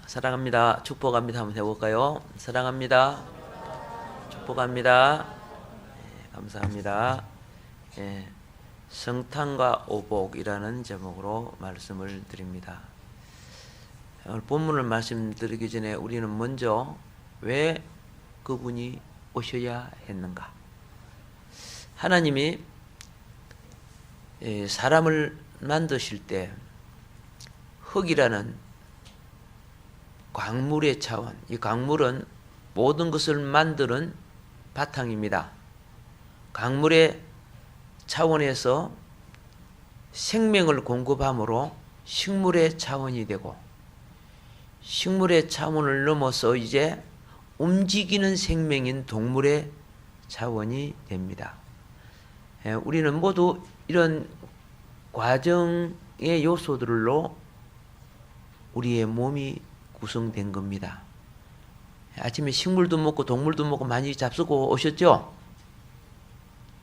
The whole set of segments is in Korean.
사랑합니다. 축복합니다. 한번 해볼까요? 사랑합니다. 축복합니다. 감사합니다. 예, 성탄과 오복이라는 제목으로 말씀을 드립니다. 오늘 본문을 말씀드리기 전에 우리는 먼저 왜 그분이 오셔야 했는가? 하나님이 사람을 만드실 때 흙이라는 광물의 차원, 이 광물은 모든 것을 만드는 바탕입니다. 광물의 차원에서 생명을 공급함으로 식물의 차원이 되고, 식물의 차원을 넘어서 이제 움직이는 생명인 동물의 차원이 됩니다. 우리는 모두 이런 과정의 요소들로 우리의 몸이 구성된 겁니다. 아침에 식물도 먹고 동물도 먹고 많이 잡수고 오셨죠?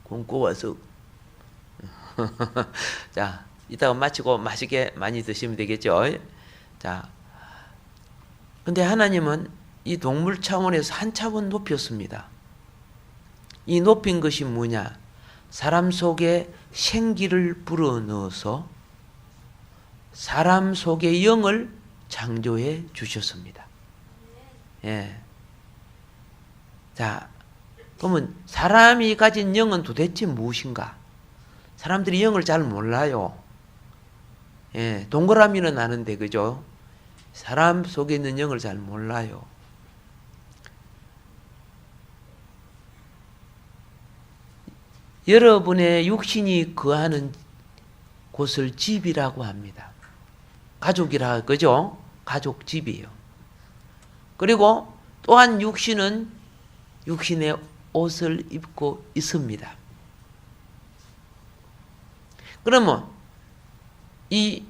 굶고 와서 자, 이따가 마치고 맛있게 많이 드시면 되겠죠? 자, 근데 하나님은 이 동물 차원에서 한 차원 높였습니다. 이 높인 것이 뭐냐? 사람 속에 생기를 불어넣어서 사람 속의 영을 창조해 주셨습니다. 예. 자, 그러면 사람이 가진 영은 도대체 무엇인가? 사람들이 영을 잘 몰라요. 예, 동그라미는 아는데, 그죠? 사람 속에 있는 영을 잘 몰라요. 여러분의 육신이 거하는 곳을 집이라고 합니다. 가족이라, 그죠? 가족 집이에요. 그리고 또한 육신은 육신의 옷을 입고 있습니다. 그러면 이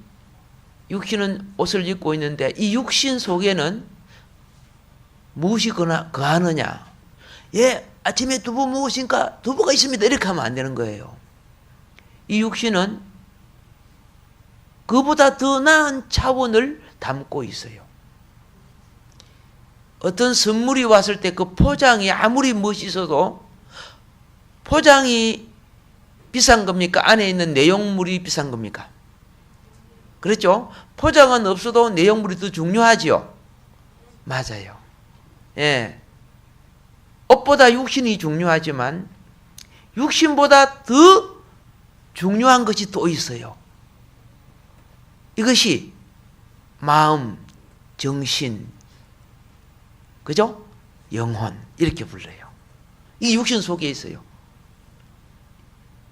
육신은 옷을 입고 있는데 이 육신 속에는 무엇이 거하느냐? 예, 아침에 두부 먹으니까 두부가 있습니다. 이렇게 하면 안 되는 거예요. 이 육신은 그보다 더 나은 차원을 담고 있어요. 어떤 선물이 왔을 때 그 포장이 아무리 멋있어도 포장이 비싼 겁니까? 안에 있는 내용물이 비싼 겁니까? 그렇죠? 포장은 없어도 내용물이 더 중요하지요. 맞아요. 예. 옷보다 육신이 중요하지만 육신보다 더 중요한 것이 또 있어요. 이것이 마음, 정신, 그죠? 영혼, 이렇게 불러요. 이 육신 속에 있어요.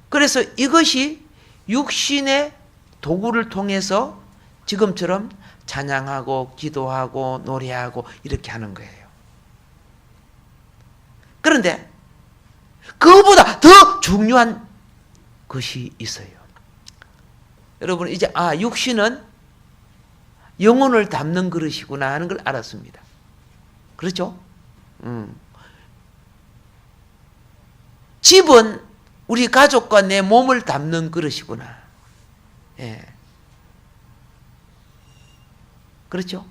그래서 이것이 육신의 도구를 통해서 지금처럼 찬양하고 기도하고 노래하고 이렇게 하는 거예요. 그런데 그거보다 더 중요한 것이 있어요. 여러분 이제 육신은 영혼을 담는 그릇이구나 하는 걸 알았습니다. 그렇죠? 집은 우리 가족과 내 몸을 담는 그릇이구나. 예. 그렇죠?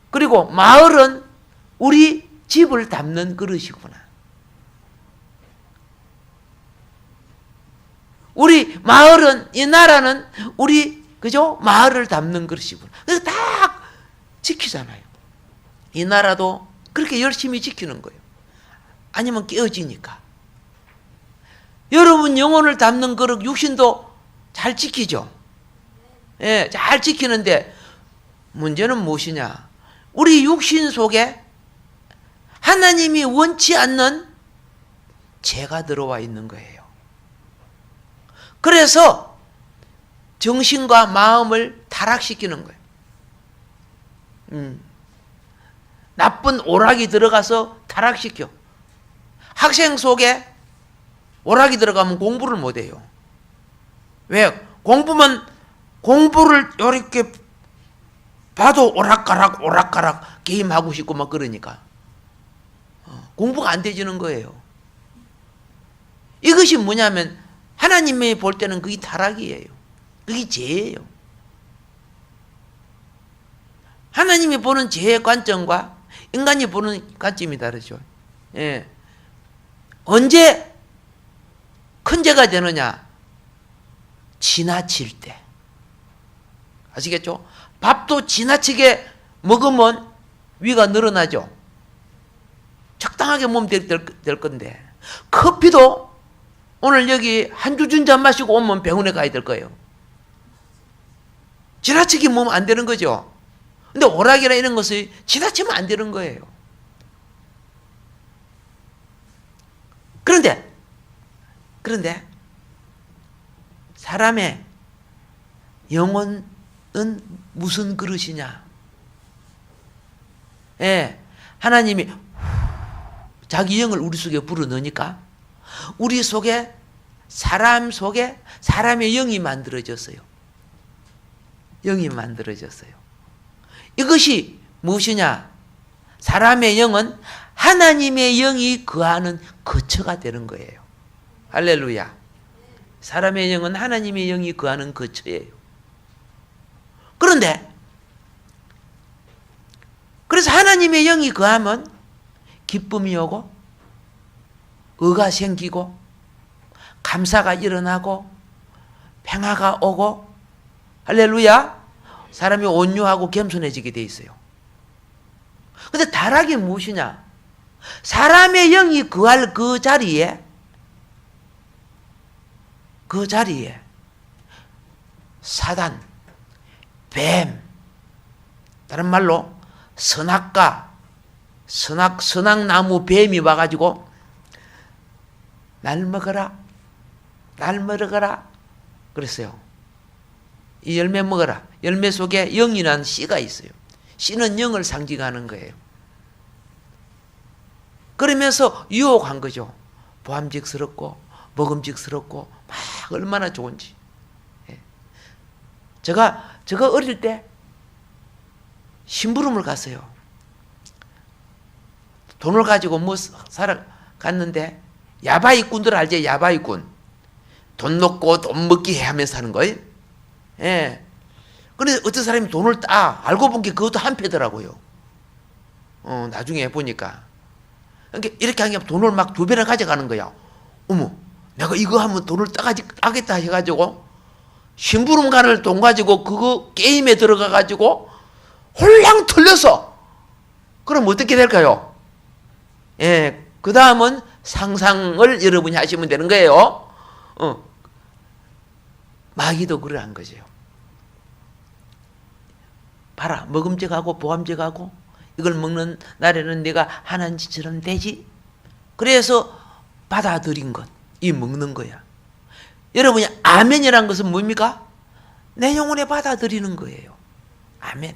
그리고 마을은 우리 집을 담는 그릇이구나. 우리 마을은, 이 나라는 우리, 그죠? 마을을 담는 그릇이구나. 그래서 다 지키잖아요. 이 나라도 그렇게 열심히 지키는 거예요. 아니면 깨어지니까. 여러분 영혼을 담는 그릇, 육신도 잘 지키죠? 예, 잘 지키는데 문제는 무엇이냐? 우리 육신 속에 하나님이 원치 않는 죄가 들어와 있는 거예요. 그래서 정신과 마음을 타락시키는 거예요. 나쁜 오락이 들어가서 타락시켜. 학생 속에 오락이 들어가면 공부를 못해요. 왜? 공부를 이렇게 봐도 오락가락 게임하고 싶고 막 그러니까 공부가 안 되지는 거예요. 이것이 뭐냐면 하나님이 볼 때는 그게 타락이에요. 그게 죄예요. 하나님이 보는 죄의 관점과 인간이 보는 관점이 다르죠. 예. 언제 큰 죄가 되느냐? 지나칠 때. 아시겠죠? 밥도 지나치게 먹으면 위가 늘어나죠. 적당하게 먹으면 될 건데, 커피도 오늘 여기 한 주전자 마시고 오면 병원에 가야 될 거예요. 지나치게 먹으면 안 되는 거죠. 근데 오락이나 이런 것이 지나치면 안 되는 거예요. 그런데 사람의 영혼은 무슨 그릇이냐? 예, 하나님이 자기 영을 우리 속에 불어넣으니까 우리 속에 사람 속에 사람의 영이 만들어졌어요. 영이 만들어졌어요. 이것이 무엇이냐? 사람의 영은 하나님의 영이 거하는 거처가 되는 거예요. 할렐루야. 사람의 영은 하나님의 영이 거하는 거처예요. 그래서 하나님의 영이 거하면 기쁨이 오고 의가 생기고 감사가 일어나고 평화가 오고, 할렐루야, 사람이 온유하고 겸손해지게 돼 있어요. 근데 타락이 무엇이냐? 사람의 영이 거할 그 자리에 사단, 뱀, 다른 말로 선악가, 선악나무 뱀이 와가지고 날 먹어라 그랬어요. 이 열매 먹어라. 열매 속에 영이라는 씨가 있어요. 씨는 영을 상징하는 거예요. 그러면서 유혹한 거죠. 보암직스럽고 먹음직스럽고 막 얼마나 좋은지. 제가 어릴 때 심부름을 갔어요. 돈을 가지고 뭐 사러 갔는데, 야바이꾼들 알죠? 야바이꾼. 돈 놓고 돈 먹기 하면서 하는 거예요. 예. 그런데 어떤 사람이 돈을 알고 본 게 그것도 한패더라고요. 나중에 보니까. 그러니까 이렇게 하니까 돈을 막 2배나 가져가는 거야. 어머, 내가 이거 하면 돈을 따겠다 해가지고, 심부름가를 돈 가지고 그거 게임에 들어가가지고 홀랑 털려서, 그럼 어떻게 될까요? 예, 그 다음은 상상을 여러분이 하시면 되는 거예요. 마귀도 그러한 거죠. 봐라, 먹음직하고 보암직하고 이걸 먹는 날에는 내가 하나님 짓처럼 되지. 그래서 받아들인 것, 이 먹는 거야. 여러분이 아멘이라는 것은 뭡니까? 내 영혼에 받아들이는 거예요. 아멘.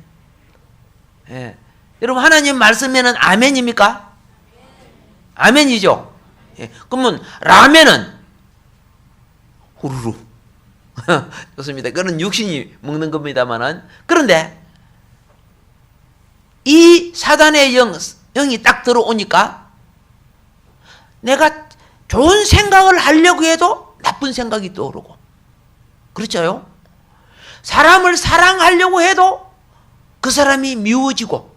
예. 여러분, 하나님 말씀에는 아멘입니까? 아멘이죠. 예. 그러면 라멘은 후루루. 좋습니다. 그건 육신이 먹는 겁니다만은, 그런데 이 사단의 영이 딱 들어오니까 내가 좋은 생각을 하려고 해도 나쁜 생각이 떠오르고, 그렇죠? 사람을 사랑하려고 해도 그 사람이 미워지고,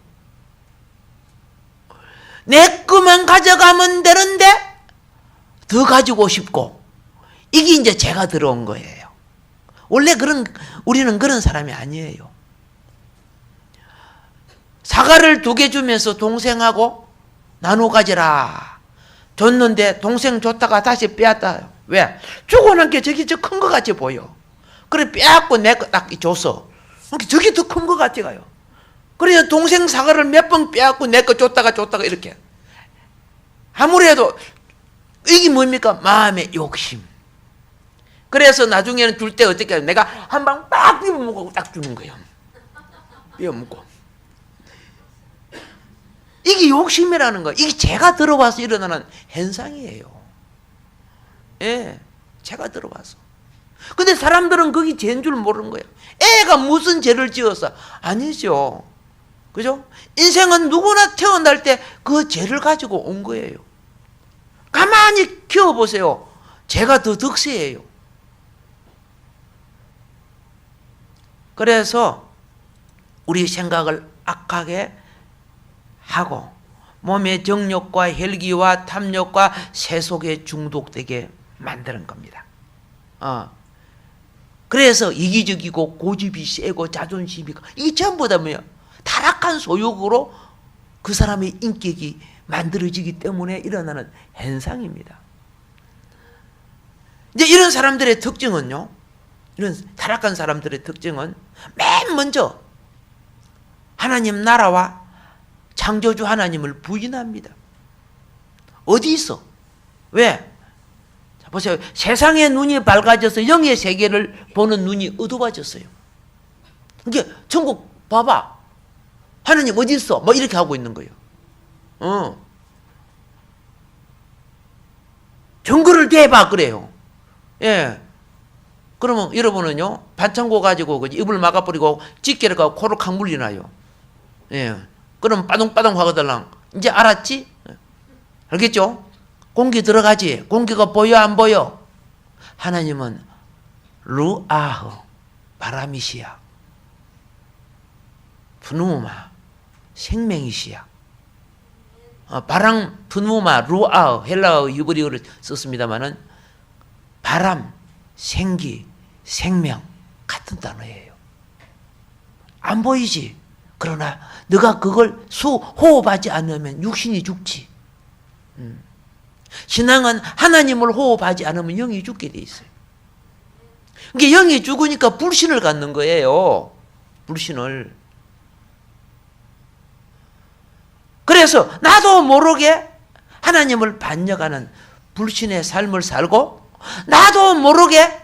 내 것만 가져가면 되는데 더 가지고 싶고, 이게 이제 죄가 들어온 거예요. 원래 우리는 그런 사람이 아니에요. 사과를 2개 주면서 동생하고 나눠 가지라 줬는데, 동생 줬다가 다시 빼앗다. 왜? 주고 난 게 저기 큰 거 같이 보여. 그래 빼앗고 내 거 딱 줬어. 저기 더 큰 거 같아요. 그래서 동생 사과를 몇 번 빼앗고 내 거 줬다가 이렇게. 아무래도 이게 뭡니까? 마음의 욕심. 그래서 나중에는 줄 때 어떻게 해요? 내가 한 방 딱 비벼먹고 딱 주는 거예요. 비벼먹고. 이게 욕심이라는 거. 이게 죄가 들어와서 일어나는 현상이에요. 예, 죄가 들어와서. 근데 사람들은 그게 죄인 줄 모르는 거예요. 애가 무슨 죄를 지었어? 아니죠. 그죠? 인생은 누구나 태어날 때 그 죄를 가지고 온 거예요. 가만히 키워보세요. 죄가 더 득세예요. 그래서 우리 생각을 악하게 하고 몸의 정욕과 혈기와 탐욕과 세속에 중독되게 만드는 겁니다. 그래서 이기적이고 고집이 세고 자존심이 이게 전부 다 뭐예요? 타락한 소욕으로 그 사람의 인격이 만들어지기 때문에 일어나는 현상입니다. 이제 이런 사람들의 특징은요, 이런 타락한 사람들의 특징은 맨 먼저 하나님 나라와 창조주 하나님을 부인합니다. 어디 있어? 왜? 자, 보세요. 세상의 눈이 밝아져서 영의 세계를 보는 눈이 어두워졌어요. 그러니까 천국 봐봐. 하나님 어디 있어? 뭐 이렇게 하고 있는 거예요. 증거를 대봐 그래요. 예. 그러면 여러분은요, 반창고 가지고 입을 막아버리고 집게를 가고 코를 칵 물리나요? 예. 그럼 빠둥빠둥 하거들랑. 이제 알았지? 알겠죠? 공기 들어가지? 공기가 보여 안 보여? 하나님은 루아흐, 바람이시야. 프누마, 생명이시야. 바람, 프누마, 루아흐, 헬라어 유브리어를 썼습니다마는 바람, 생기, 생명 같은 단어예요. 안 보이지? 그러나 너가 그걸 호흡하지 않으면 육신이 죽지. 신앙은 하나님을 호흡하지 않으면 영이 죽게 돼 있어요. 그러니까 영이 죽으니까 불신을 갖는 거예요. 불신을. 그래서 나도 모르게 하나님을 반역하는 불신의 삶을 살고 나도 모르게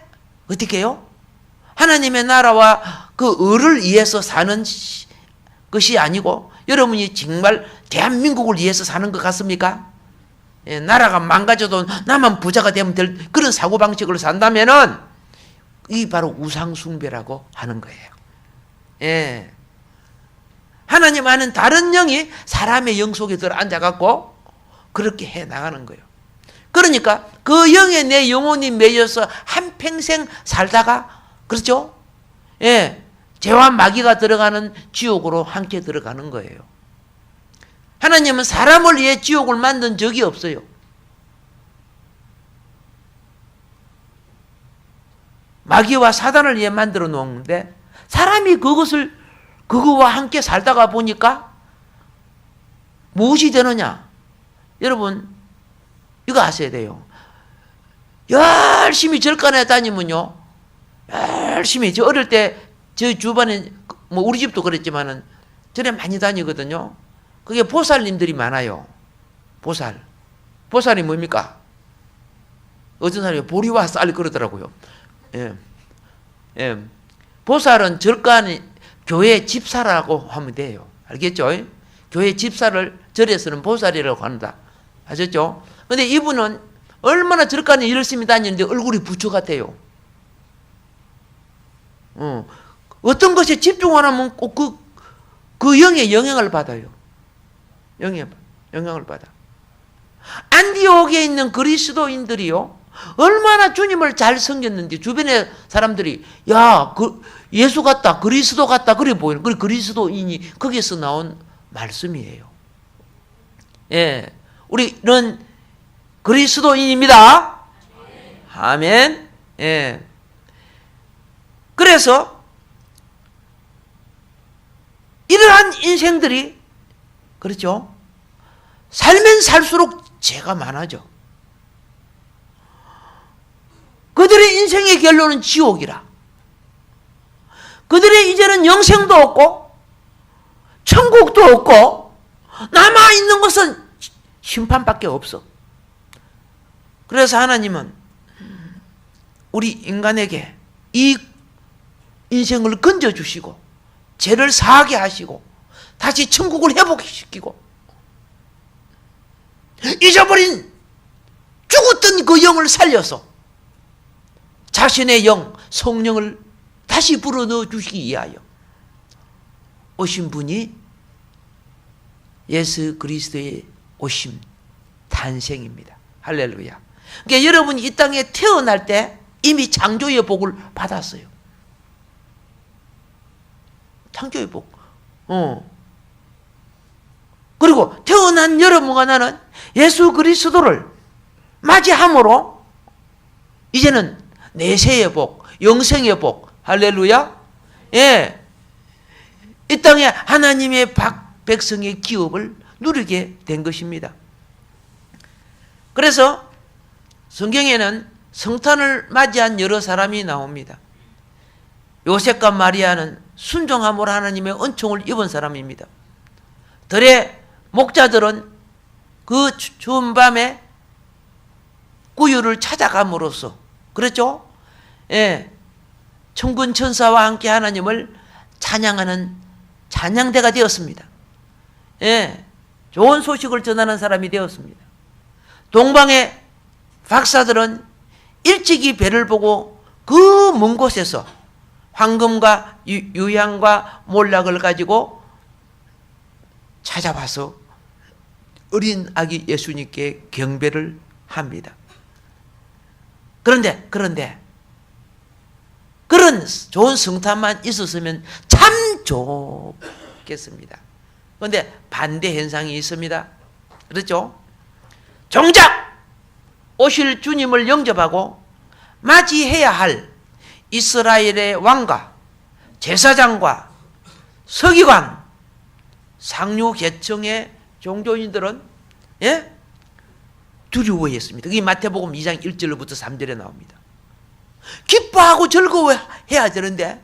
어떻게 해요? 하나님의 나라와 그 의를 위해서 사는 것이 아니고 여러분이 정말 대한민국을 위해서 사는 것 같습니까? 예, 나라가 망가져도 나만 부자가 되면 될 그런 사고방식으로 산다면은 이 바로 우상숭배라고 하는 거예요. 예. 하나님과는 다른 영이 사람의 영 속에 들어 앉아갖고 그렇게 해 나가는 거예요. 그러니까 그 영에 내 영혼이 매여서 한평생 살다가, 그렇죠? 예. 죄와 마귀가 들어가는 지옥으로 함께 들어가는 거예요. 하나님은 사람을 위해 지옥을 만든 적이 없어요. 마귀와 사단을 위해 만들어 놓는데 사람이 그거와 함께 살다가 보니까 무엇이 되느냐? 여러분 이거 아셔야 돼요. 열심히 절간에 다니면요, 열심히, 저 어릴 때 저 주변에 뭐 우리 집도 그랬지만은 전에 많이 다니거든요. 그게 보살님들이 많아요. 보살이 뭡니까? 어떤 사람이 보리와 쌀 그러더라고요. 예. 예. 보살은 절간 교회 집사라고 하면 돼요. 알겠죠? 교회 집사를 절에서는 보살이라고 한다. 아셨죠? 근데 이분은 얼마나 절간에 열심히 다니는데 얼굴이 부처 같아요. 어떤 것에 집중을 하면 꼭 그 영의 영향을 받아요. 영향을 받아. 안디옥에 있는 그리스도인들이요, 얼마나 주님을 잘 섬겼는지 주변의 사람들이 야, 예수 같다, 그리스도 같다 그래 보이는, 그 그리스도인이 거기서 나온 말씀이에요. 예, 우리는 그리스도인입니다. 아멘. 예. 그래서 이러한 인생들이, 그렇죠? 살면 살수록 죄가 많아져. 그들의 인생의 결론은 지옥이라. 그들의 이제는 영생도 없고 천국도 없고 남아있는 것은 심판밖에 없어. 그래서 하나님은 우리 인간에게 이 인생을 건져주시고 죄를 사하게 하시고 다시 천국을 회복시키고 잊어버린 죽었던 그 영을 살려서 자신의 영, 성령을 다시 불어넣어 주시기 위하여 오신 분이 예수 그리스도의 오심, 탄생입니다. 할렐루야. 그러니까 여러분이 이 땅에 태어날 때 이미 창조의 복을 받았어요. 창조의 복. 그리고 태어난 여러분과 나는 예수 그리스도를 맞이함으로 이제는 내세의 복, 영생의 복, 할렐루야. 예, 이 땅에 하나님의 백성의 기업을 누리게 된 것입니다. 그래서 성경에는 성탄을 맞이한 여러 사람이 나옵니다. 요셉과 마리아는 순종함으로 하나님의 은총을 입은 사람입니다. 들의 목자들은 그 추운 밤에 구유를 찾아감으로써, 그렇죠? 예, 천군 천사와 함께 하나님을 찬양하는 찬양대가 되었습니다. 예, 좋은 소식을 전하는 사람이 되었습니다. 동방의 박사들은 일찍이 배를 보고 그 먼 곳에서 황금과 유향과 몰락을 가지고 찾아와서 어린 아기 예수님께 경배를 합니다. 그런데 그런 좋은 성탄만 있었으면 참 좋겠습니다. 그런데 반대 현상이 있습니다. 그렇죠? 정작 오실 주님을 영접하고 맞이해야 할 이스라엘의 왕과 제사장과 서기관, 상류 계층의 종교인들은 두려워했습니다. 그게 마태복음 2장 1절부터 3절에 나옵니다. 기뻐하고 즐거워해야 되는데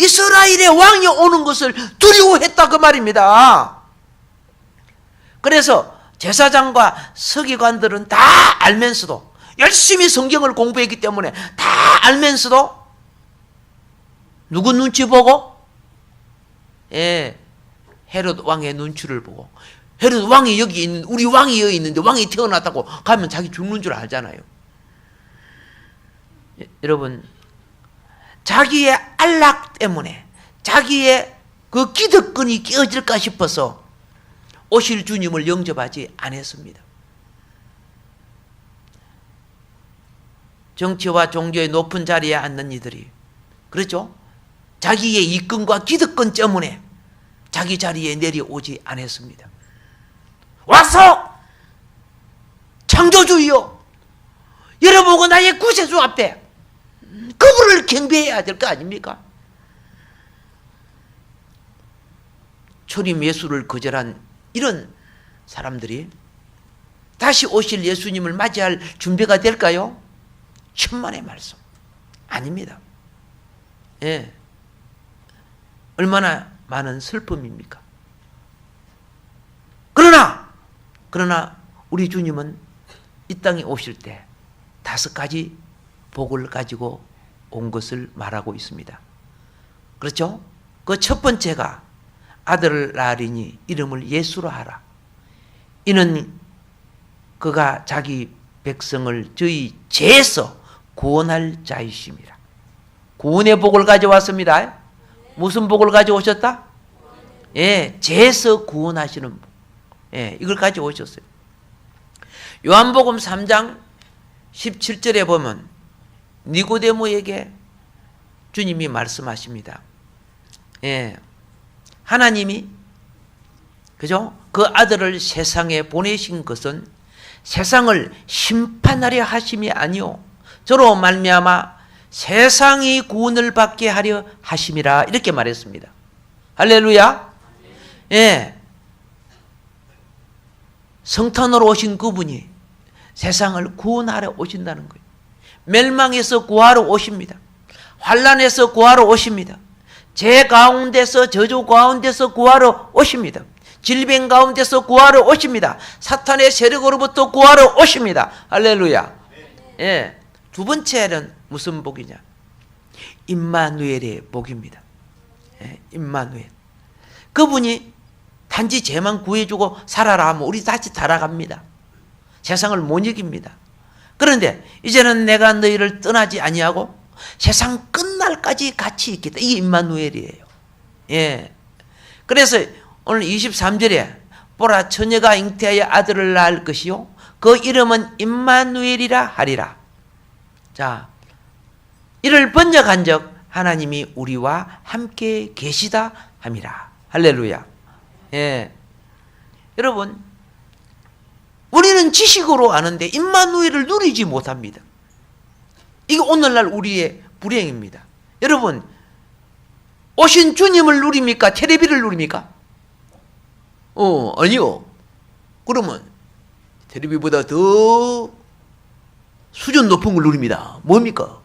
이스라엘의 왕이 오는 것을 두려워했다 그 말입니다. 그래서 제사장과 서기관들은 다 알면서도, 열심히 성경을 공부했기 때문에 다 알면서도 누구 눈치 보고? 헤롯 왕의 눈치를 보고, 헤롯 왕이 여기 있는, 우리 왕이 여기 있는데 왕이 태어났다고 가면 자기 죽는 줄 알잖아요. 여러분, 자기의 안락 때문에 자기의 그 기득권이 깨어질까 싶어서 오실 주님을 영접하지 않았습니다. 정치와 종교의 높은 자리에 앉는 이들이, 그렇죠? 자기의 이권과 기득권 때문에 자기 자리에 내려오지 않았습니다. 와서 창조주여, 여러분과 나의 구세주 앞에 그분을 경배해야 될 거 아닙니까? 초림 예수를 거절한 이런 사람들이 다시 오실 예수님을 맞이할 준비가 될까요? 천만의 말씀 아닙니다. 예, 얼마나 많은 슬픔입니까? 그러나 우리 주님은 이 땅에 오실 때 5가지 복을 가지고 온 것을 말하고 있습니다. 그렇죠? 그 첫 번째가 아들을 낳으리니 이름을 예수로 하라. 이는 그가 자기 백성을 저희 죄에서 구원할 자이심이라. 구원의 복을 가져왔습니다. 무슨 복을 가져오셨다? 죄에서 구원하시는 복. 이걸 가져오셨어요. 요한복음 3장 17절에 보면 니고데모에게 주님이 말씀하십니다. 하나님이, 그죠? 그 아들을 세상에 보내신 것은 세상을 심판하려 하심이 아니요 저로 말미암아 세상이 구원을 받게 하려 하심이라, 이렇게 말했습니다. 할렐루야. 성탄으로 오신 그분이 세상을 구원하러 오신다는 거예요. 멸망에서 구하러 오십니다. 환난에서 구하러 오십니다. 죄 가운데서, 저주 가운데서 구하러 오십니다. 질병 가운데서 구하러 오십니다. 사탄의 세력으로부터 구하러 오십니다. 할렐루야. 두 번째는 무슨 복이냐? 임마누엘의 복입니다. 임마누엘. 그분이 단지 죄만 구해주고 살아라 하면 우리 다시 살아갑니다. 세상을 못 이깁니다. 그런데 이제는 내가 너희를 떠나지 아니하고 세상 끝날까지 같이 있겠다. 이게 임마누엘이에요. 그래서 오늘 23절에 보라, 처녀가 잉태하여 아들을 낳을 것이요 그 이름은 임마누엘이라 하리라. 자, 이를 번역한 적 하나님이 우리와 함께 계시다 함이라. 할렐루야. 여러분, 우리는 지식으로 아는데 임마누엘을 누리지 못합니다. 이게 오늘날 우리의 불행입니다. 여러분, 오신 주님을 누립니까? 테레비를 누립니까? 아니요. 그러면 테레비보다 더 수준 높은 걸 누립니다. 뭡니까?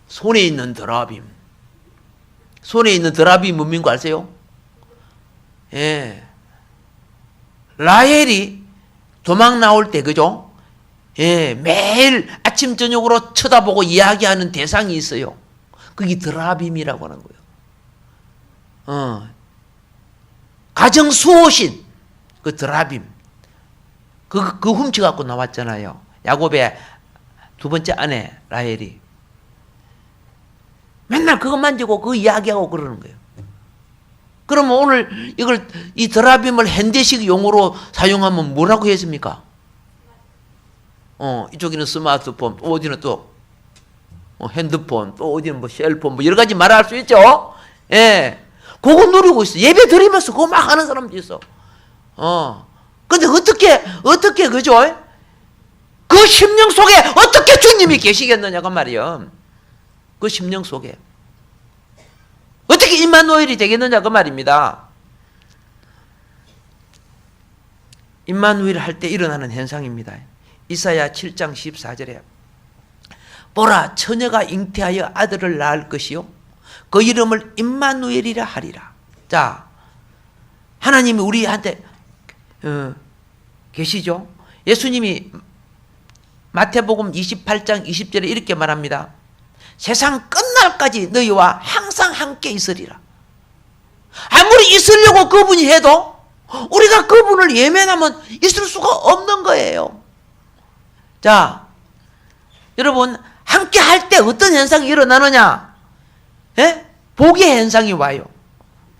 손에 있는 드라빔. 손에 있는 드라빔 뭔인 거 아세요? 예. 라헬이 도망 나올 때, 그죠? 예, 매일 아침, 저녁으로 쳐다보고 이야기하는 대상이 있어요. 그게 드라빔이라고 하는 거예요. 가정 수호신, 그 드라빔. 그 훔쳐갖고 나왔잖아요. 야곱의 두 번째 아내, 라헬이. 맨날 그거 만지고 그 이야기하고 그러는 거예요. 그러면 오늘 이 드라빔을 현대식 용어로 사용하면 뭐라고 했습니까? 이쪽에는 스마트폰, 또 어디는 또 핸드폰, 또 어디는 뭐 셀폰, 뭐 여러 가지 말할 수 있죠? 예. 그거 누리고 있어. 예배 드리면서 그거 막 하는 사람도 있어. 근데 어떻게, 그죠? 그 심령 속에 어떻게 주님이 계시겠느냐고 말이요. 그 심령 속에. 어떻게 임마누엘이 되겠느냐 그 말입니다. 임마누엘 할 때 일어나는 현상입니다. 이사야 7장 14절에 보라, 처녀가 잉태하여 아들을 낳을 것이요 그 이름을 임마누엘이라 하리라. 자, 하나님이 우리한테 계시죠. 예수님이 마태복음 28장 20절에 이렇게 말합니다. 세상 끝날까지 너희와 항상 함께 있으리라. 아무리 있으려고 그분이 해도 우리가 그분을 예면하면 있을 수가 없는 거예요. 자, 여러분, 함께 할 때 어떤 현상이 일어나느냐? 예? 복의 현상이 와요.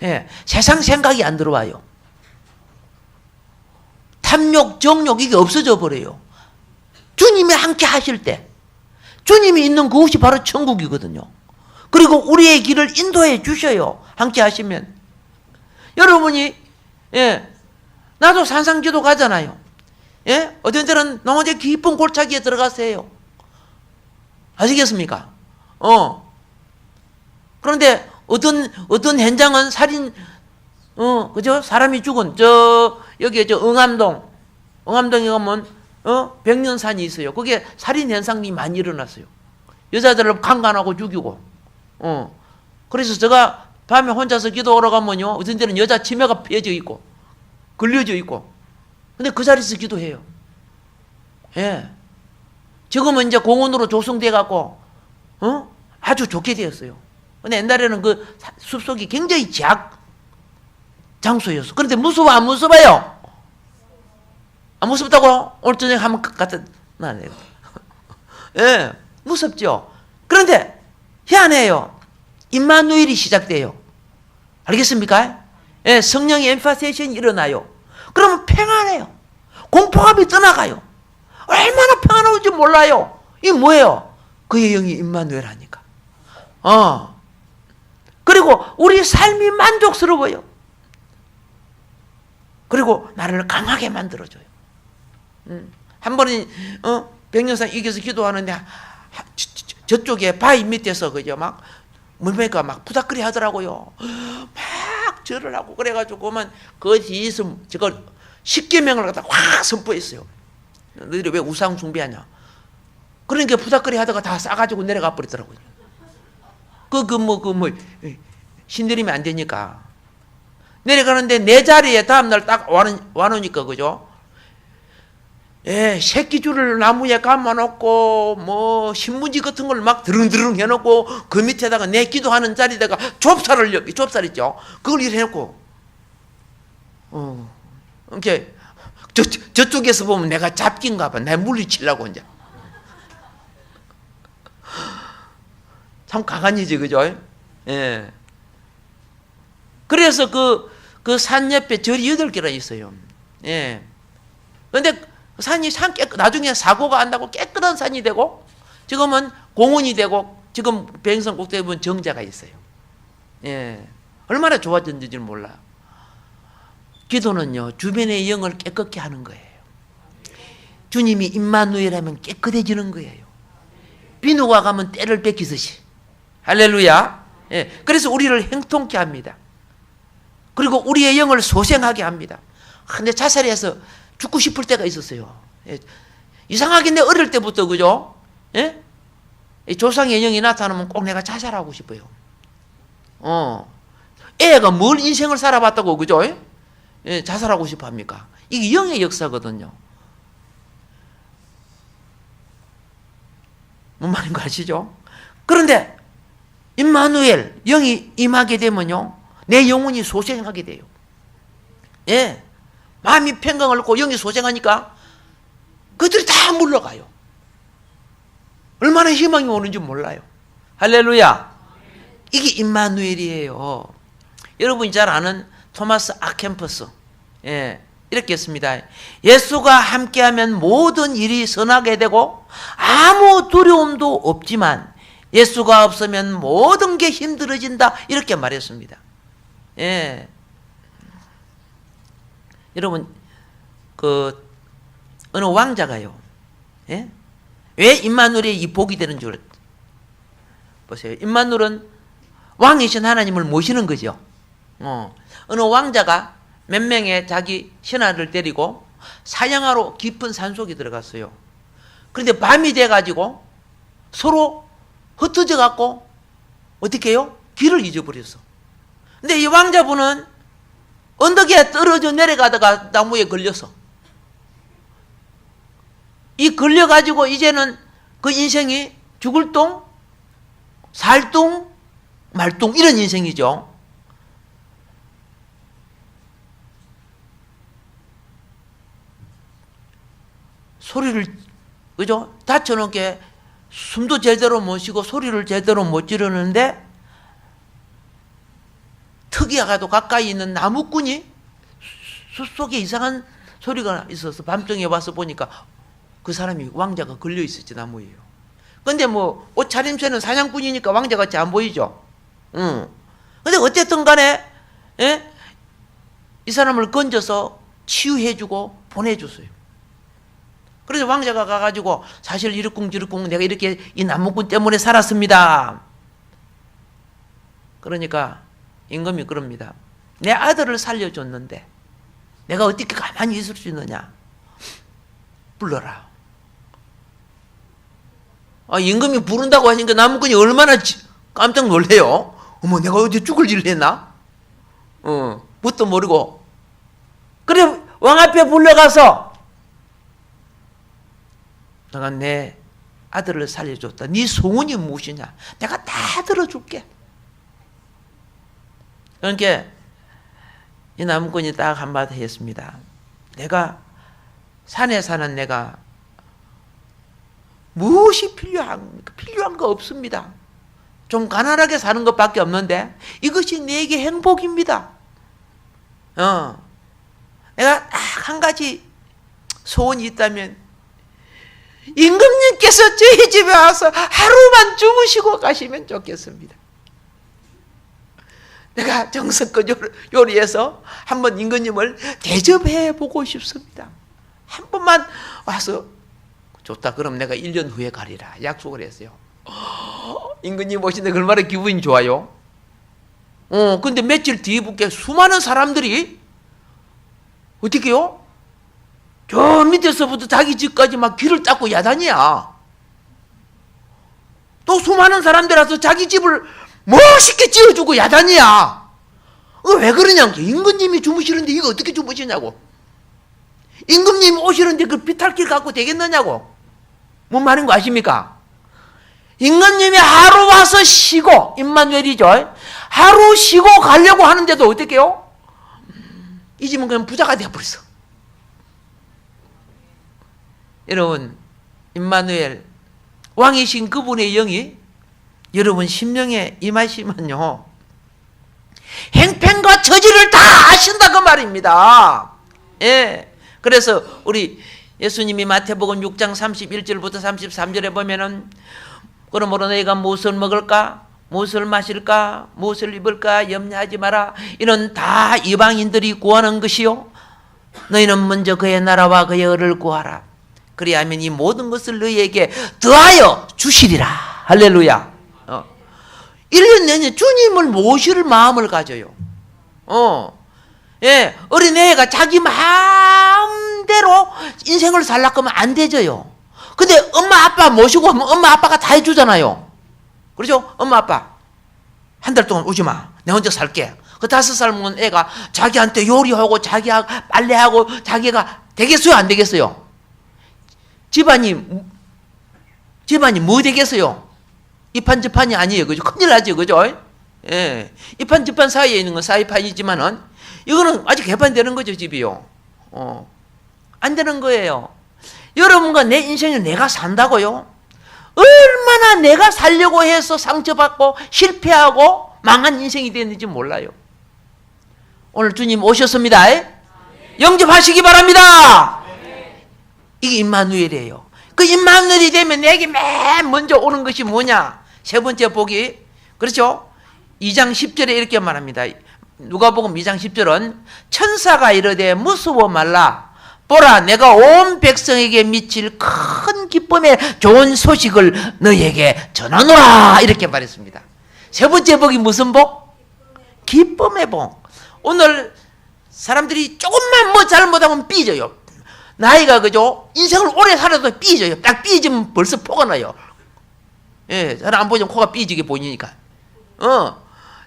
예. 세상 생각이 안 들어와요. 탐욕, 정욕 이게 없어져 버려요. 주님이 함께 하실 때, 주님이 있는 그곳이 바로 천국이거든요. 그리고 우리의 길을 인도해 주셔요. 함께 하시면. 여러분이, 예, 나도 산상기도 가잖아요. 예? 어떤 때는 농어제 깊은 골짜기에 들어가세요. 아시겠습니까? 그런데 어떤 현장은 살인, 그죠? 사람이 죽은, 여기 응암동에 가면, 백년산이 있어요. 그게 살인 현상이 많이 일어났어요. 여자들을 강간하고 죽이고, 그래서 제가 밤에 혼자서 기도하러 가면요, 어떤 때는 여자 치매가 펴져 있고, 걸려져 있고, 근데 그 자리에서 기도해요. 예. 지금은 이제 공원으로 조성돼갖고, 아주 좋게 되었어요. 근데 옛날에는 그 숲속이 굉장히 제약 장소였어. 그런데 무서워, 안 무서워요? 안 무섭다고? 오늘 저녁에 한번 갖다 놔야 예, 무섭죠? 그런데 희한해요. 임마누엘이 시작돼요. 알겠습니까? 예, 성령의 엠파세이션이 일어나요. 그러면 평안해요. 공포감이 떠나가요. 얼마나 평안한지 몰라요. 이게 뭐예요? 그의 영이 임마누엘 하니까. 그리고 우리 삶이 만족스러워요. 그리고 나를 강하게 만들어줘요. 한 번은 백년산 이겨서 기도하는데 저쪽에 바위 밑에서 그죠 막 물매가 막 부닥거리 하더라고요. 막 절을 하고 그래가지고 그만 그 뒤에서 저거 10계명을 갖다 확 선포했어요. 너희들 왜 우상 숭배하냐? 그러니까 부닥거리 하다가 다 싸가지고 내려가 버리더라고요. 신들이면 안 되니까 내려가는데 내 자리에 다음날 딱 와놓으니까 그죠? 예, 새끼줄을 나무에 감아놓고 뭐 신문지 같은 걸 막 드릉드릉 해놓고 그 밑에다가 내 기도하는 자리에다가 좁쌀 있죠? 그걸 이렇게 해놓고 이렇게 저쪽에서 보면 내가 잡긴가 봐. 내 물리치려고 이제 참 가관이지, 그죠? 예. 그래서 그 산 옆에 절이 8개나 있어요. 예. 근데 산이 나중에 사고가 안 나고 깨끗한 산이 되고, 지금은 공원이 되고, 지금 백성 꼭대기 보면 정자가 있어요. 예. 얼마나 좋아졌는지 몰라. 기도는요, 주변의 영을 깨끗게 하는 거예요. 주님이 임마누엘 하면 깨끗해지는 거예요. 비누가 가면 때를 뺏기듯이. 할렐루야. 예, 그래서 우리를 행통케 합니다. 그리고 우리의 영을 소생하게 합니다. 근데 자살해서 죽고 싶을 때가 있었어요. 예, 이상하게 내 어릴 때부터, 그죠? 예? 조상의 영이 나타나면 꼭 내가 자살하고 싶어요. 애가 뭘 인생을 살아봤다고, 그죠? 예, 자살하고 싶어 합니까? 이게 영의 역사거든요. 뭔 말인 거 아시죠? 그런데 임마누엘 영이 임하게 되면요, 내 영혼이 소생하게 돼요. 예, 마음이 평강을 얻고 영이 소생하니까 그들이 다 물러가요. 얼마나 희망이 오는지 몰라요. 할렐루야. 이게 임마누엘이에요. 여러분이 잘 아는 토마스 아켐퍼스, 예, 이렇게 했습니다. 예수가 함께하면 모든 일이 선하게 되고 아무 두려움도 없지만 예수가 없으면 모든 게 힘들어진다, 이렇게 말했습니다. 예. 여러분, 어느 왕자가요, 예? 왜 임마누엘이 이 복이 되는 줄 보세요. 임마누엘은 왕이신 하나님을 모시는 거죠. 어느 왕자가 몇 명의 자기 신하를 데리고 사냥하러 깊은 산속에 들어갔어요. 그런데 밤이 돼가지고 서로 흩어져 갖고 어떻게 해요? 길을 잊어버렸어. 근데 이 왕자분은 언덕에 떨어져 내려가다가 나무에 걸려서, 이 걸려가지고 이제는 그 인생이 죽을 똥, 살 똥, 말 똥, 이런 인생이죠. 소리를, 그죠? 다쳐놓게 숨도 제대로 못 쉬고 소리를 제대로 못 지르는데 특이하게도 가까이 있는 나무꾼이 숲속에 이상한 소리가 있어서 밤중에 와서 보니까 그 사람이, 왕자가 걸려 있었지, 나무에요. 근데 뭐 옷차림새는 사냥꾼이니까 왕자같이 안 보이죠. 근데 어쨌든 간에, 예? 이 사람을 건져서 치유해주고 보내줬어요. 그래서 왕자가 가가지고 사실 이러쿵저러쿵 내가 이렇게 이 나무꾼 때문에 살았습니다. 그러니까 임금이 그럽니다. 내 아들을 살려줬는데 내가 어떻게 가만히 있을 수 있느냐. 불러라. 임금이 부른다고 하니까 나무꾼이 얼마나 깜짝 놀래요. 어머, 내가 어디 죽을 일을 했나? 뭣도 모르고. 그래 왕 앞에 불러가서 내가 내 아들을 살려줬다. 네 소원이 무엇이냐? 내가 다 들어줄게. 그러니까 이 나무꾼이 딱 한마디 했습니다. 내가 산에 사는 내가 무엇이 필요한 거 없습니다. 좀 가난하게 사는 것밖에 없는데 이것이 내게 행복입니다. 내가 딱 한 가지 소원이 있다면 임금님께서 저희 집에 와서 하루만 주무시고 가시면 좋겠습니다. 내가 정성껏 요리해서 한번 임금님을 대접해 보고 싶습니다. 한 번만 와서. 좋다. 그럼 내가 1년 후에 가리라. 약속을 했어요. 임금님 오시는데 얼마나 기분이 좋아요. 근데 며칠 뒤에 수많은 사람들이 어떻게 해요? 저 밑에서부터 자기 집까지 막 길을 닦고 야단이야. 또 수많은 사람들 와서 자기 집을 멋있게 지어주고 야단이야. 왜 그러냐? 임금님이 주무시는데 이거 어떻게 주무시냐고. 임금님이 오시는데 그 비탈길 갖고 되겠느냐고. 뭔 말인 거 아십니까? 임금님이 하루 와서 쉬고, 임마누엘이죠. 하루 쉬고 가려고 하는데도 어떻게 해요? 이 집은 그냥 부자가 되어버렸어. 여러분, 임마누엘, 왕이신 그분의 영이 여러분 심령에 임하시면요, 행편과 처지를 다 아신다, 그 말입니다. 예. 그래서 우리 예수님이 마태복음 6장 31절부터 33절에 보면은 그러므로 너희가 무엇을 먹을까? 무엇을 마실까? 무엇을 입을까? 염려하지 마라. 이는 다 이방인들이 구하는 것이요. 너희는 먼저 그의 나라와 그의 의를 구하라. 그리하면 이 모든 것을 너희에게 더하여 주시리라. 할렐루야. 1년 내내 주님을 모실 마음을 가져요. 예, 어린애가 자기 마음대로 인생을 살려고 하면 안 되져요. 근데 엄마 아빠 모시고 하면 엄마 아빠가 다 해주잖아요. 그렇죠? 엄마 아빠 한 달 동안 오지 마. 내가 혼자 살게. 그 5살 먹은 애가 자기한테 요리하고 자기하고 빨래하고 자기가 되겠어요? 안 되겠어요? 집안이 뭐 되겠어요? 이판저판이 아니에요. 그죠? 큰일 나죠. 그죠? 예. 이판저판 사이에 있는 건 사이판이지만은 이거는 아직 개판되는 거죠. 집이요. 안 되는 거예요. 여러분과 내 인생을 내가 산다고요? 얼마나 내가 살려고 해서 상처받고 실패하고 망한 인생이 됐는지 몰라요. 오늘 주님 오셨습니다. 영접하시기 바랍니다. 이게 임마누엘이에요. 그 임마누엘이 되면 내게 맨 먼저 오는 것이 뭐냐? 세 번째 복이, 그렇죠? 2장 10절에 이렇게 말합니다. 누가복음 2장 10절은 천사가 이르되 무서워 말라. 보라, 내가 온 백성에게 미칠 큰 기쁨의 좋은 소식을 너희에게 전하노라. 이렇게 말했습니다. 세 번째 복이 무슨 복? 기쁨의 복. 오늘 사람들이 조금만 뭐 잘못하면 삐져요. 나이가, 그죠? 인생을 오래 살아도 삐져요. 딱 삐지면 벌써 포가 나요. 예, 사람 안 보이면 코가 삐지게 보이니까.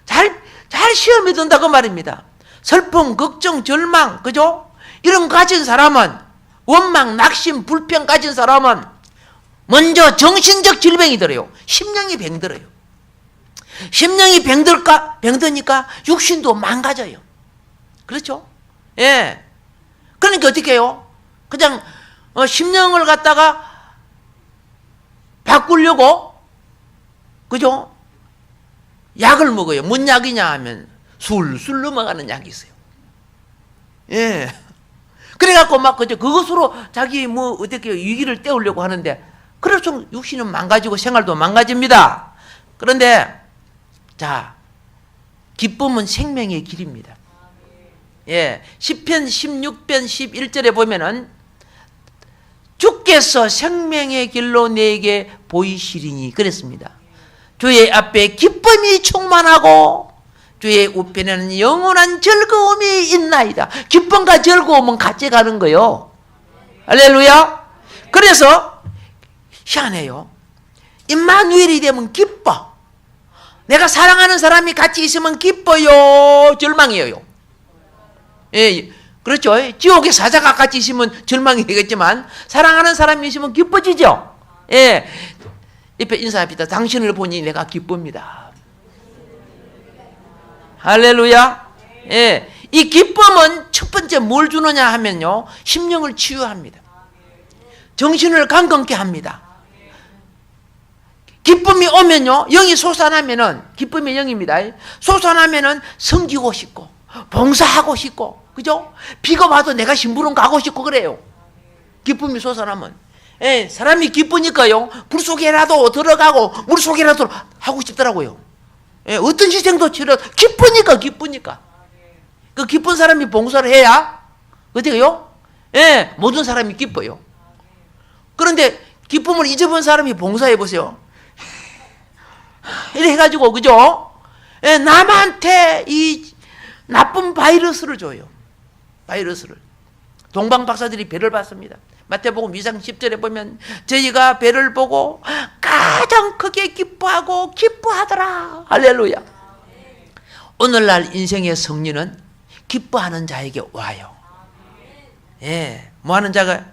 잘 시험에 든다고 말입니다. 슬픔, 걱정, 절망, 그죠? 이런 거 가진 사람은, 원망, 낙심, 불평 가진 사람은 먼저 정신적 질병이 들어요. 심령이 병들어요. 심령이 병드니까 육신도 망가져요. 그렇죠? 예. 그러니까 어떻게 해요? 그냥 심령을 갖다가 바꾸려고, 그죠? 약을 먹어요. 뭔 약이냐 하면 술술 넘어가는 약이 있어요. 예. 그래갖고 막 그것으로 자기 뭐 어떻게 위기를 때우려고 하는데, 그래서 육신은 망가지고 생활도 망가집니다. 그런데 자, 기쁨은 생명의 길입니다. 예, 시편 16편 11절에 보면은 주께서 생명의 길로 내게 보이시리니 그랬습니다. 주의 앞에 기쁨이 충만하고 주의 우편에는 영원한 즐거움이 있나이다. 기쁨과 즐거움은 같이 가는 거요. 할렐루야. 그래서 희한해요. 임마누엘이 되면 기뻐. 내가 사랑하는 사람이 같이 있으면 기뻐요, 절망이에요? 예, 그렇죠. 지옥의 사자가 같이 있으면 절망이 되겠지만 사랑하는 사람이 있으면 기뻐지죠. 예, 옆에 인사합니다. 당신을 보니 내가 기쁩니다. 할렐루야. 예, 이 기쁨은 첫 번째 뭘 주느냐 하면요, 심령을 치유합니다. 정신을 강건케 합니다. 기쁨이 오면요, 영이 솟아나면은, 기쁨의 영입니다. 솟아나면은 섬기고 싶고 봉사하고 싶고, 그죠? 비가 와도 내가 심부름 가고 싶고 그래요. 기쁨이 솟아나면. 예, 사람이 기쁘니까요, 불 속에라도 들어가고 물 속에라도 하고 싶더라고요. 예, 어떤 희생도 치러 기쁘니까. 그 기쁜 사람이 봉사를 해야 어때요? 예, 모든 사람이 기뻐요. 그런데 기쁨을 잊어본 사람이 봉사해 보세요. 이래 해가지고, 그죠? 예, 남한테 이 나쁜 바이러스를 줘요. 바이러스를. 동방 박사들이 배를 봤습니다. 마태복음 2장 10절에 보면 저희가 배를 보고 가장 크게 기뻐하더라. 할렐루야. 오늘날 인생의 승리는 기뻐하는 자에게 와요. 예, 뭐 하는 자가,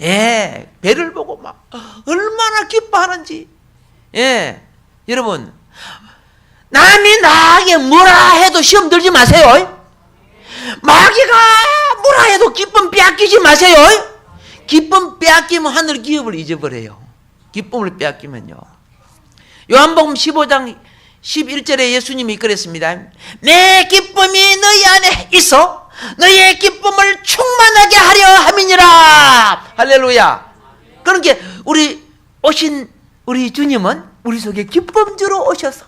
예, 배를 보고 막 얼마나 기뻐하는지. 예, 여러분, 남이 나에게 뭐라 해도 시험 들지 마세요. 마귀가 뭐라 해도 기쁨 빼앗기지 마세요. 기쁨 빼앗기면 하늘 기업을 잊어버려요. 기쁨을 빼앗기면요. 요한복음 15장 11절에 예수님이 그랬습니다. 내 기쁨이 너희 안에 있어 너희의 기쁨을 충만하게 하려 함이니라. 할렐루야. 그러니까 우리 주님은 우리 속에 기쁨 주러 오셔서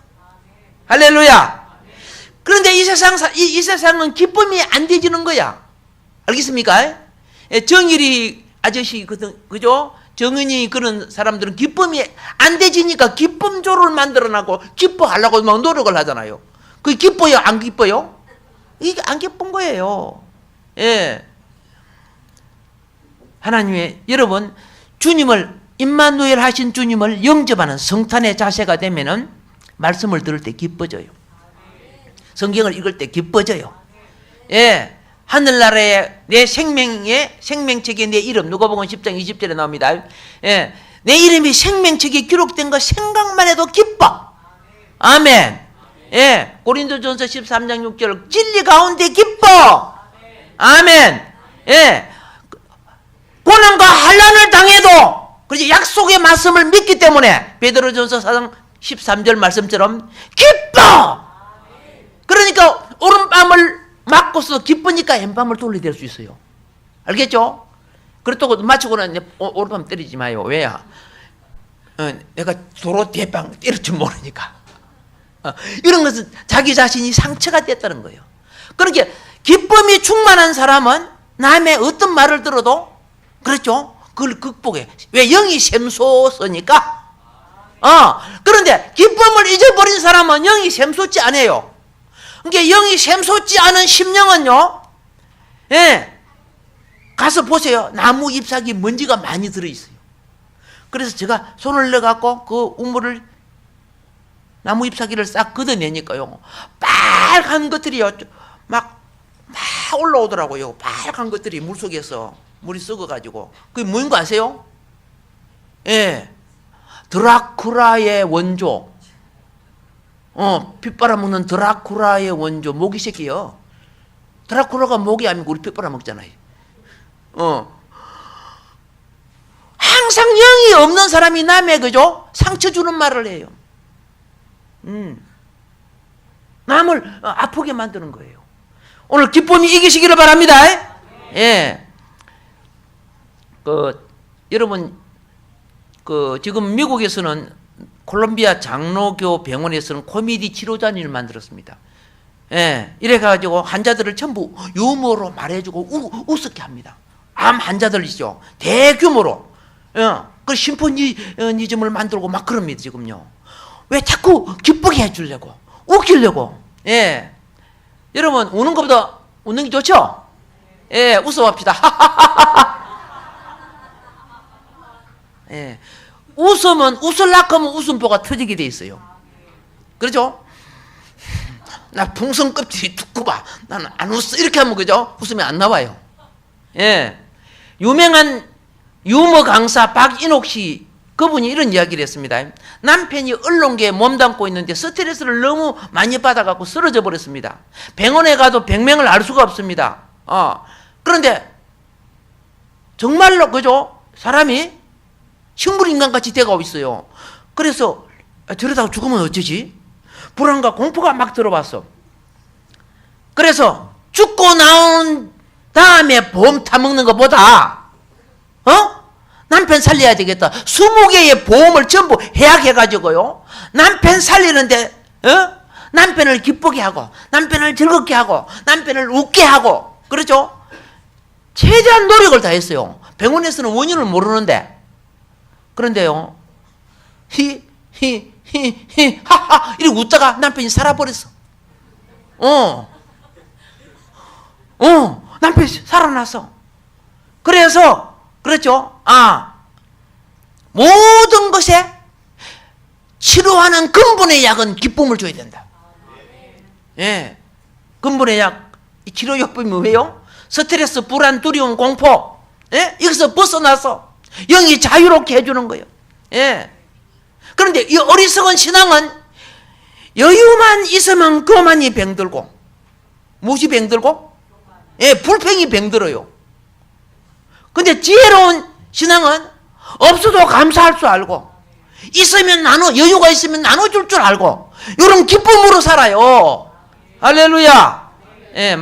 할렐루야. 그런데 이 세상은 기쁨이 안 되지는 거야. 알겠습니까? 정일이 아저씨거든, 그죠? 정은이 그런 사람들은 기쁨이 안 되지니까 기쁨조를 만들어놔고 기뻐하려고 막 노력을 하잖아요. 그게 기뻐요? 안 기뻐요? 이게 안 기쁜 거예요. 예. 하나님의, 여러분, 주님을, 임마누엘 하신 주님을 영접하는 성탄의 자세가 되면은 말씀을 들을 때 기뻐져요. 성경을 읽을 때 기뻐져요. 예. 하늘나라에 내 생명책에 내 이름, 누가복음 10장 20절에 나옵니다. 예. 내 이름이 생명책에 기록된 거 생각만 해도 기뻐. 아멘. 예. 고린도전서 13장 6절, 진리 가운데 기뻐. 아멘. 예. 고난과 환난을 당해도, 그렇지, 약속의 말씀을 믿기 때문에 베드로전서 4장 13절 말씀처럼 기뻐. 그러니까 오른밤을 맞고서 기쁘니까 왼밤을 돌려댈 수 있어요. 알겠죠? 그렇다고 맞추고는 오른밤 때리지 마요. 왜야? 내가 도로 대빵 때릴 줄 모르니까. 이런 것은 자기 자신이 상처가 됐다는 거예요. 그렇게 기쁨이 충만한 사람은 남의 어떤 말을 들어도, 그렇죠? 그걸 극복해. 왜? 영이 샘솟으니까. 그런데 기쁨을 잊어버린 사람은 영이 샘솟지 않아요. 그러니까 영이 샘솟지 않은 심령은요, 예, 가서 보세요. 나무 잎사귀 먼지가 많이 들어있어요. 그래서 제가 손을 넣어갖고 그 우물을, 나무 잎사귀를 싹 걷어내니까요, 빨간 것들이요, 막 올라오더라고요. 빨간 것들이 물속에서, 물이 썩어가지고. 그게 뭔 거 아세요? 예, 드라큘라의 원조. 피 빨아먹는 드라큘라의 원조, 모기 새끼요. 드라큘라가 모기 아니고 우리 피 빨아먹잖아요. 항상 영이 없는 사람이 남의, 그죠? 상처 주는 말을 해요. 남을 아프게 만드는 거예요. 오늘 기쁨이 이기시기를 바랍니다. 예. 여러분, 지금 미국에서는 콜롬비아 장로교 병원에서는 코미디 치료잔을 만들었습니다. 예, 이래가지고 환자들을 전부 유머로 말해주고 웃게 합니다. 암 환자들이죠. 대규모로. 그 심포니즘을 만들고 막 그럽니다, 지금요. 왜 자꾸 기쁘게 해주려고, 웃기려고. 예. 여러분, 우는 것보다 웃는 게 좋죠? 예, 웃어봅시다. 예. 웃으려고 하면 웃음보가 터지게 돼 있어요. 그렇죠? 나 풍선 껍질이 두꺼워. 나는 안 웃어. 이렇게 하면, 그죠? 웃음이 안 나와요. 예. 유명한 유머 강사 박인옥 씨, 그분이 이런 이야기를 했습니다. 남편이 언론계에 몸담고 있는데 스트레스를 너무 많이 받아갖고 쓰러져 버렸습니다. 병원에 가도 병명을 알 수가 없습니다. 그런데 정말로, 그죠? 사람이 식물인간같이 돼가고 있어요. 그래서 저러다가 죽으면 어쩌지? 불안과 공포가 막 들어왔어. 그래서 죽고 나온 다음에 보험 타먹는 것보다 남편 살려야 되겠다. 20개의 보험을 전부 해약해가지고요, 남편 살리는데 남편을 기쁘게 하고, 남편을 즐겁게 하고, 남편을 웃게 하고, 그렇죠? 최대한 노력을 다했어요. 병원에서는 원인을 모르는데. 그런데요, 하하 이렇게 웃다가 남편이 살아버렸어. 남편이 살아났어. 그래서, 그렇죠? 모든 것에 치료하는 근본의 약은 기쁨을 줘야 된다. 예. 근본의 약, 치료요법이 뭐예요? 스트레스, 불안, 두려움, 공포. 예? 여기서 벗어나서 영이 자유롭게 해주는 거예요. 예. 그런데 이 어리석은 신앙은 여유만 있으면 그만이 병들고, 무엇이 병들고? 예, 불평이 병들어요. 근데 지혜로운 신앙은 없어도 감사할 줄 알고, 있으면 여유가 있으면 나눠줄 줄 알고, 이런 기쁨으로 살아요. 할렐루야. 예,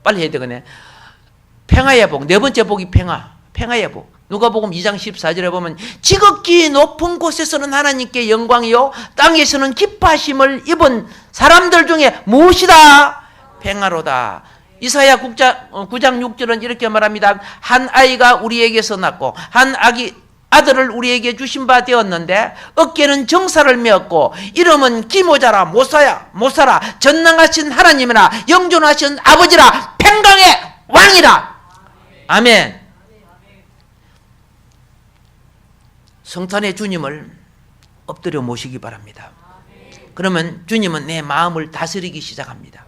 빨리 해야 되겠네. 평화의 복, 네 번째 복이 평화의 복. 누가복음 2장 14절에 보면 지극히 높은 곳에서는 하나님께 영광이요 땅에서는 기뻐하심을 입은 사람들 중에 무엇이다? 평화로다. 이사야 9장 6절은 이렇게 말합니다. 한 아이가 우리에게서 낳고 한 아들을 우리에게 주신 바 되었는데 어깨는 정사를 메었고 이름은 기모자라 못사라 전능하신 하나님이라 영존하신 아버지라 평강의 왕이라. 아멘. 성탄의 주님을 엎드려 모시기 바랍니다. 그러면 주님은 내 마음을 다스리기 시작합니다.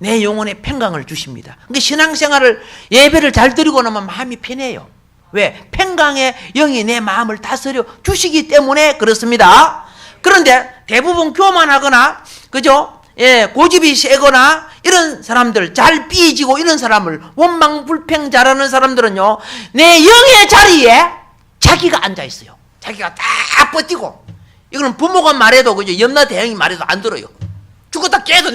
내 영혼에 평강을 주십니다. 그러니까 신앙생활을 예배를 잘 드리고 나면 마음이 편해요. 왜? 평강의 영이 내 마음을 다스려 주시기 때문에 그렇습니다. 그런데 대부분 교만하거나 그죠? 고집이 세거나 이런 사람들, 잘 삐지고 이런 사람을 원망불평 잘하는 사람들은요, 내 영의 자리에 자기가 앉아 있어요. 자기가 다 버티고. 이거는 부모가 말해도 그죠? 염라 대왕이 말해도 안 들어요. 죽었다 깨도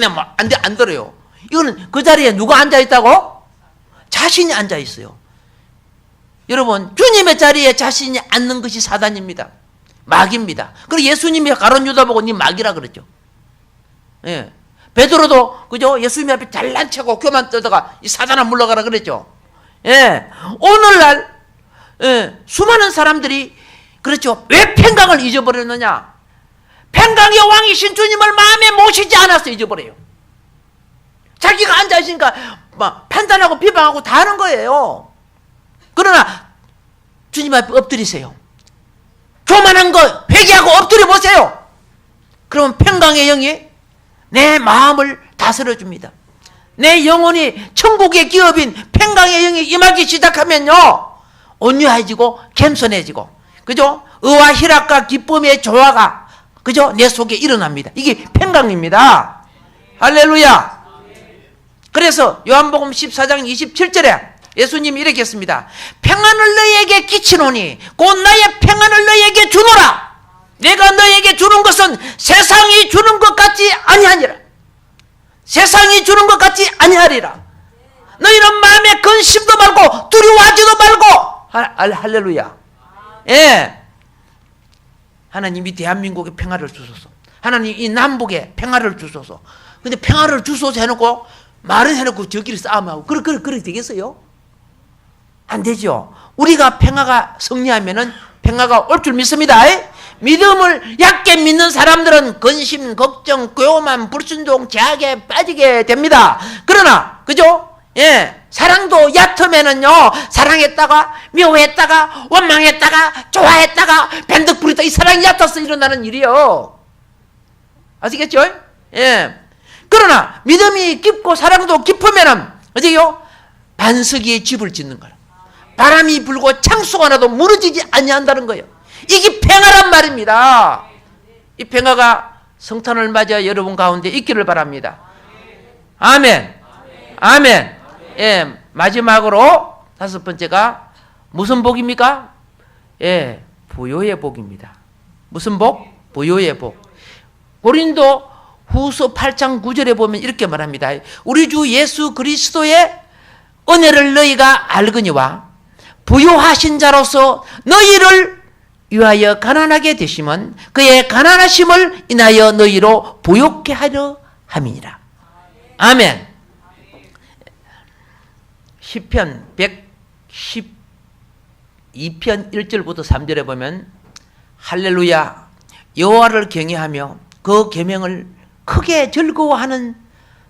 안 들어요. 이거는 그 자리에 누가 앉아 있다고? 자신이 앉아 있어요. 여러분, 주님의 자리에 자신이 앉는 것이 사단입니다. 마귀입니다. 그리고 예수님이 가룟 유다 보고 니 마귀라 그랬죠. 예. 베드로도 그죠? 예수님 앞에 잘난 척하고 교만 떠다가 이 사단아 물러가라 그랬죠. 예. 오늘날 수많은 사람들이 그렇죠. 왜 평강을 잊어버렸느냐? 평강의 왕이신 주님을 마음에 모시지 않아서 잊어버려요. 자기가 앉아있으니까 막 판단하고 비방하고 다 하는 거예요. 그러나 주님 앞에 엎드리세요. 교만한 거 회개하고 엎드려 보세요. 그러면 평강의 영이 내 마음을 다스려 줍니다. 내 영혼이 천국의 기업인 평강의 영이 임하기 시작하면요, 온유해지고 겸손해지고, 그죠? 의와 희락과 기쁨의 조화가 그죠? 내 속에 일어납니다. 이게 평강입니다. 할렐루야. 그래서 요한복음 14장 27절에 예수님이 이렇게 했습니다. 평안을 너희에게 끼치노니 곧 나의 평안을 너희에게 주노라. 내가 너희에게 주는 것은 세상이 주는 것 같지 아니하니라. 세상이 주는 것 같지 아니하리라. 너희는 마음에 근심도 말고 두려워하지도 말고. 할렐루야. 예. 하나님이 대한민국에 평화를 주소서. 하나님 이 남북에 평화를 주소서. 근데 평화를 주소서 해놓고 말은 해놓고 저끼리 싸움하고 그렇게 되겠어요? 안 되죠. 우리가 평화가 승리하면은 평화가 올 줄 믿습니다. 믿음을 얕게 믿는 사람들은 근심, 걱정, 교만, 불순종, 제약에 빠지게 됩니다. 그러나 그죠? 예, 사랑도 얕으면은요, 사랑했다가 미워했다가 원망했다가 좋아했다가 변덕 부리다 이 사랑이 얕아서 일어나는 일이요. 아시겠죠? 예. 그러나 믿음이 깊고 사랑도 깊으면은 어디요? 반석이에 집을 짓는 거예요. 바람이 불고 창수가 나도 무너지지 아니한다는 거예요. 이게 평화란 말입니다. 이 평화가 성탄을 맞아 여러분 가운데 있기를 바랍니다. 아멘. 아멘. 예, 마지막으로 다섯 번째가 무슨 복입니까? 예, 부요의 복입니다. 무슨 복? 부요의 복. 고린도 후서 8장 9절에 보면 이렇게 말합니다. 우리 주 예수 그리스도의 은혜를 너희가 알거니와 부요하신 자로서 너희를 위하여 가난하게 되심은 그의 가난하심을 인하여 너희로 부요케 하려 함이니라. 아멘. 시편 112편 1절부터 3절에 보면 할렐루야 여호와를 경외하며 그 계명을 크게 즐거워하는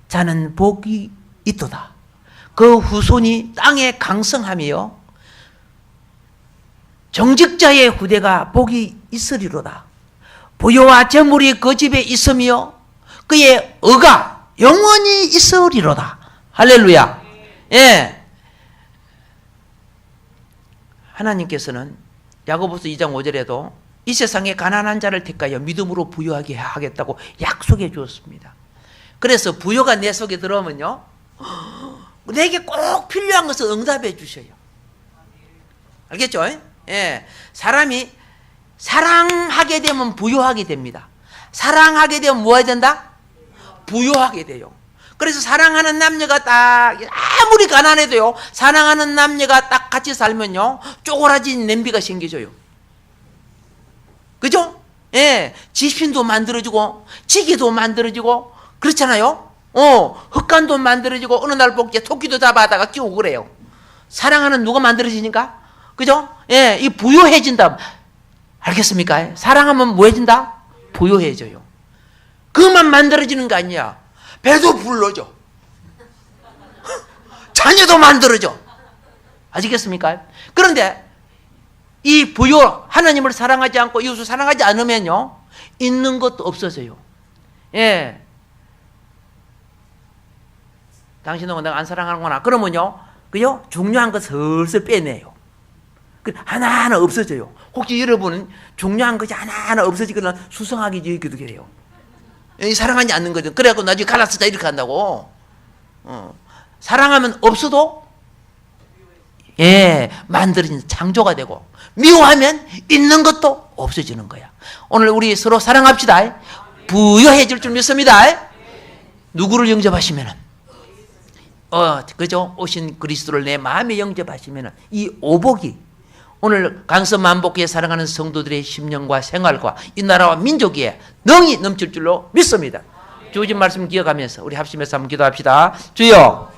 자는 복이 있도다. 그 후손이 땅에 강성하며 정직자의 후대가 복이 있으리로다. 부요와 재물이 그 집에 있으며 그의 의가 영원히 있으리로다. 할렐루야. 예. 하나님께서는 야고보서 2장 5절에도 이 세상에 가난한 자를 택하여 믿음으로 부유하게 하겠다고 약속해 주었습니다. 그래서 부요가 내 속에 들어오면요, 내게 꼭 필요한 것을 응답해 주셔요. 알겠죠? 예. 사람이 사랑하게 되면 부유하게 됩니다. 사랑하게 되면 뭐 해야 된다? 부유하게 돼요. 그래서 사랑하는 남녀가 딱 아무리 가난해도요, 사랑하는 남녀가 딱 같이 살면요, 쪼그라진 냄비가 생겨져요. 그죠? 예, 지핀도 만들어지고 지게도 만들어지고 그렇잖아요. 흙간도 만들어지고 어느 날 복제 토끼도 잡아다가 끼우고 그래요. 사랑하는 누가 만들어지니까, 그죠? 예, 이 부유해진다. 알겠습니까? 사랑하면 뭐해진다? 부유해져요. 그만 만들어지는 거 아니야. 배도 불러져. 자녀도 만들어져. 아시겠습니까? 그런데 이 부유, 하나님을 사랑하지 않고 이웃을 사랑하지 않으면요, 있는 것도 없어져요. 예. 당신은 내가 안 사랑하는구나. 그러면요, 그죠? 중요한 거 슬슬 빼내요. 하나하나 없어져요. 혹시 여러분은 중요한 것이 하나하나 없어지거나 수상하게 여기도 그래요. 사랑하지 않는 거죠. 그래갖고 나중에 갈라쓰자 이렇게 한다고. 사랑하면 없어도, 예, 만들어진 창조가 되고, 미워하면 있는 것도 없어지는 거야. 오늘 우리 서로 사랑합시다. 부여해질 줄 믿습니다. 누구를 영접하시면은, 그죠? 오신 그리스도를 내 마음에 영접하시면은, 이 오복이 오늘 강서만복교에 사랑하는 성도들의 심령과 생활과 이 나라와 민족 위에 능히 넘칠 줄로 믿습니다. 주어진 말씀 기억하면서 우리 합심해서 한번 기도합시다. 주여,